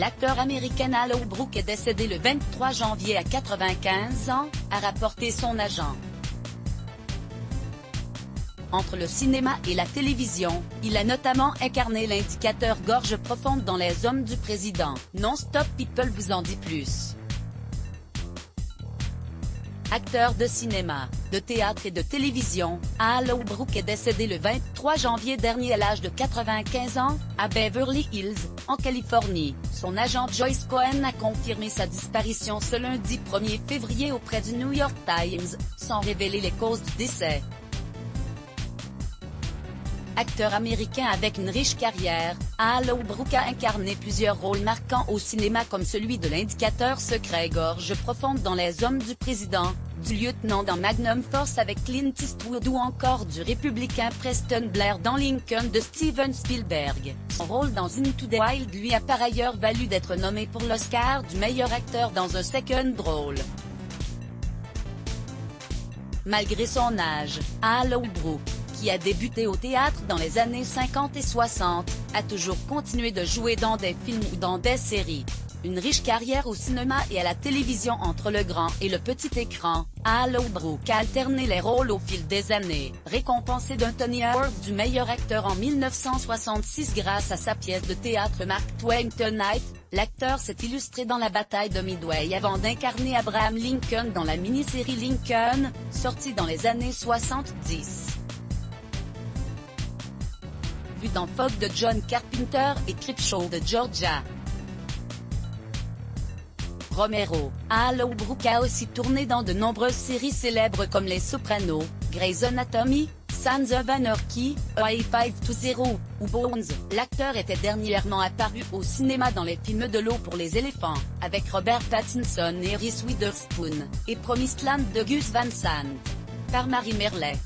L'acteur américain Al Holbrook est décédé le 23 janvier à 95 ans, a rapporté son agent. Entre le cinéma et la télévision, il a notamment incarné l'indicateur gorge profonde dans Les Hommes du Président. Non-Stop People vous en dit plus. Acteur de cinéma, de théâtre et de télévision, Al Holbrook est décédé le 23 janvier dernier à l'âge de 95 ans, à Beverly Hills, en Californie. Son agent Joyce Cohen a confirmé sa disparition ce lundi 1er février auprès du New York Times, sans révéler les causes du décès. Acteur américain avec une riche carrière, Al Holbrook a incarné plusieurs rôles marquants au cinéma comme celui de l'indicateur secret gorge profonde dans Les Hommes du Président, du lieutenant dans Magnum Force avec Clint Eastwood ou encore du républicain Preston Blair dans Lincoln de Steven Spielberg. Son rôle dans Into the Wild lui a par ailleurs valu d'être nommé pour l'Oscar du meilleur acteur dans un second rôle. Malgré son âge, Al Holbrook, qui a débuté au théâtre dans les années 50 et 60, a toujours continué de jouer dans des films ou dans des séries. Une riche carrière au cinéma et à la télévision entre le grand et le petit écran, Al Holbrook a alterné les rôles au fil des années. Récompensé d'un Tony Award du meilleur acteur en 1966 grâce à sa pièce de théâtre Mark Twain Tonight, l'acteur s'est illustré dans la bataille de Midway avant d'incarner Abraham Lincoln dans la mini-série Lincoln, sortie dans les années 70. Vu dans Fog de John Carpenter et Creepshow de Georgia Romero, Al Holbrook a aussi tourné dans de nombreuses séries célèbres comme Les Sopranos, Grey's Anatomy, Sons of Anarchy, A520 ou Bones. L'acteur était dernièrement apparu au cinéma dans les films de l'eau pour les éléphants, avec Robert Pattinson et Reese Witherspoon, et Promised Land de Gus Van Sant, par Marie Merlet.